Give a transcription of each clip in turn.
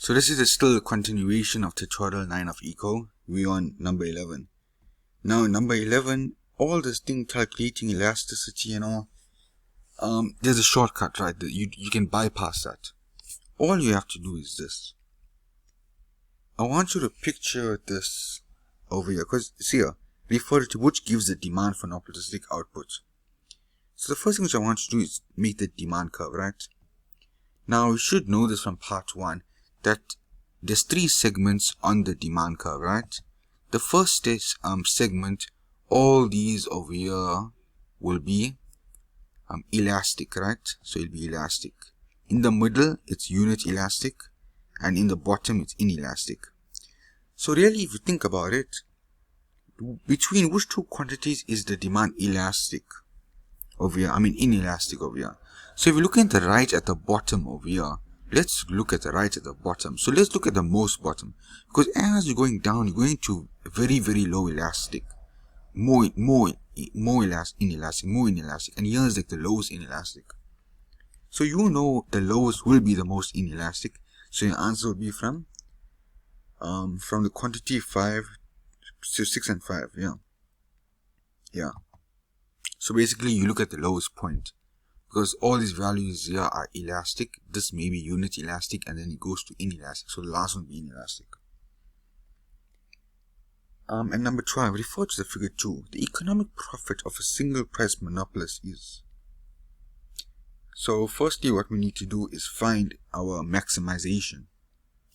So this is still a continuation of tutorial 9 of Eco. We're on number 11. Now in number 11, all this thing calculating elasticity and all, there's a shortcut, right? You can bypass that. All you have to do is this. I want you to picture this over here, because see here, refer to which gives the demand for monopolistic output. So the first thing which I want you to do is make the demand curve, right? Now you should know this from part 1 that there's 3 segments on the demand curve, right? The first is segment, all these over here will be elastic, right? So it'll be elastic. In the middle it's unit elastic, and in the bottom it's inelastic. So really, if you think about it, between which two quantities is the demand elastic over here? Inelastic over here. So if you look at the right at the bottom over here, let's look at the right at the bottom. So let's look at the most bottom, because as you're going down, you're going to very, very low elastic, more inelastic, and here's like the lowest inelastic. So you know the lowest will be the most inelastic. So your answer will be from the quantity 5 to 6 and 5. Yeah. So basically you look at the lowest point, because all these values here are elastic. This may be unit elastic, and then it goes to inelastic. So the last one will be inelastic. And number 12, refer to the figure 2. The economic profit of a single price monopolist is. So firstly, what we need to do is find our maximization.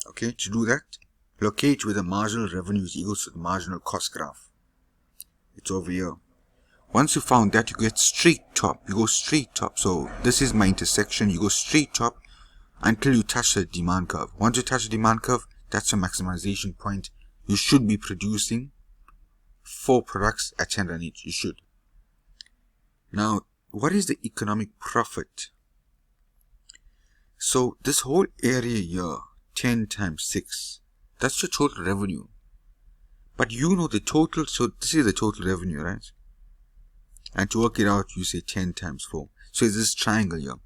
Okay, to do that, locate where the marginal revenue is equal to the marginal cost graph. It's over here. Once you found that, you get straight top. You go straight top. So this is my intersection. You go straight top until you touch the demand curve. Once you touch the demand curve, that's your maximization point. You should be producing 4 products at 10 rand each. You should. Now, what is the economic profit? So this whole area here, 10 times 6, that's your total revenue. But you know the total, so this is the total revenue, right? And to work it out, you say 10 times 4. So it's this triangle here.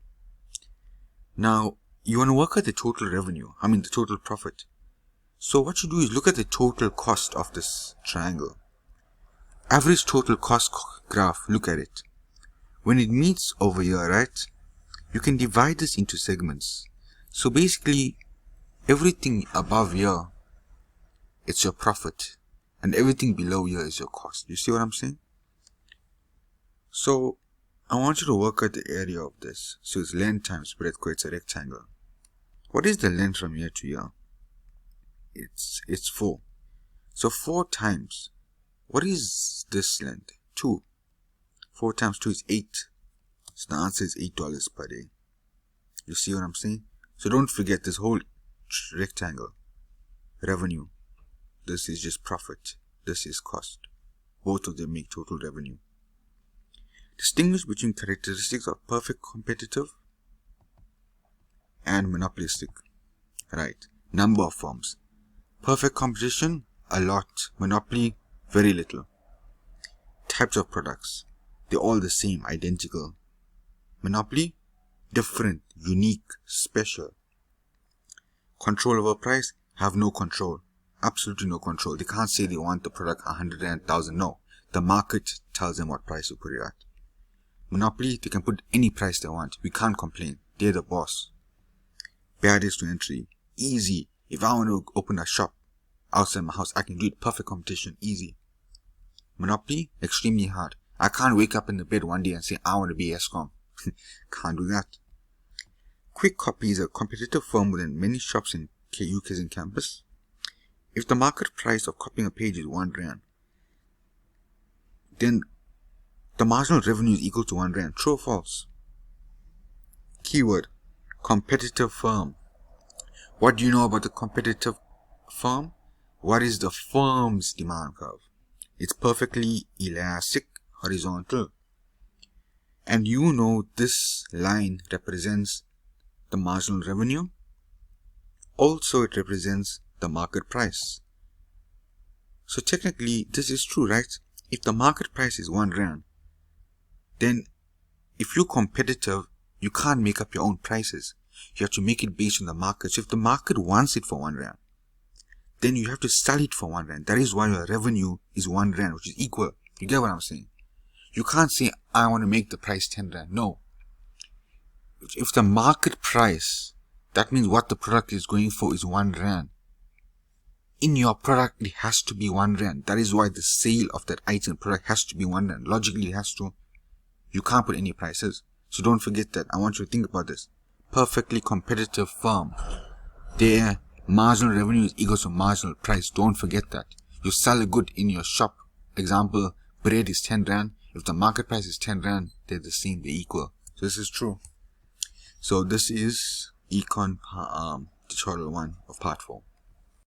Now, you want to work out the total revenue, the total profit. So what you do is look at the total cost of this triangle. Average total cost graph, look at it. When it meets over here, right, you can divide this into segments. So basically, everything above here, it's your profit. And everything below here is your cost. You see what I'm saying? So, I want you to work out the area of this. So it's length times breadth, it's a rectangle. What is the length from here to here? It's 4. So 4 times, what is this length? 2. 4 times 2 is 8. So the answer is $8 per day. You see what I'm saying? So don't forget this whole rectangle. Revenue. This is just profit. This is cost. Both of them make total revenue. Distinguish between characteristics of perfect competitive and monopolistic. Right. Number of firms. Perfect competition, a lot. Monopoly, very little. Types of products. They're all the same, identical. Monopoly, different, unique, special. Control over price, have no control. Absolutely no control. They can't say they want the product 100 and 1,000. No. The market tells them what price to put it at. Monopoly, they can put any price they want. We can't complain. They're the boss. Barriers to entry. Easy. If I want to open a shop outside my house, I can do it. Perfect competition. Easy. Monopoly, extremely hard. I can't wake up in the bed one day and say, I want to be Eskom. Can't do that. Quick Copy is a competitive firm within many shops in UK's in campus. If the market price of copying a page is 1 rand, then the marginal revenue is equal to 1 rand. True or false? Keyword, competitive firm. What do you know about the competitive firm? What is the firm's demand curve? It's perfectly elastic, horizontal. And you know this line represents the marginal revenue. Also, it represents the market price. So technically, this is true, right? If the market price is 1 rand, then if you're competitive, you can't make up your own prices. You have to make it based on the market. So if the market wants it for 1 rand, then you have to sell it for 1 rand. That is why your revenue is 1 rand, which is equal. You get what I'm saying? You can't say, I want to make the price 10 rand. No. If the market price, that means what the product is going for is 1 rand. In your product, it has to be 1 rand. That is why the sale of that item product has to be 1 rand. Logically, it has to. You can't put any prices. So don't forget that. I want you to think about this. Perfectly competitive firm. Their marginal revenue is equal to marginal price. Don't forget that. You sell a good in your shop. Example, bread is 10 rand. If the market price is 10 rand, they're the same, they're equal. So this is true. So this is Econ Tutorial 1 of part 4.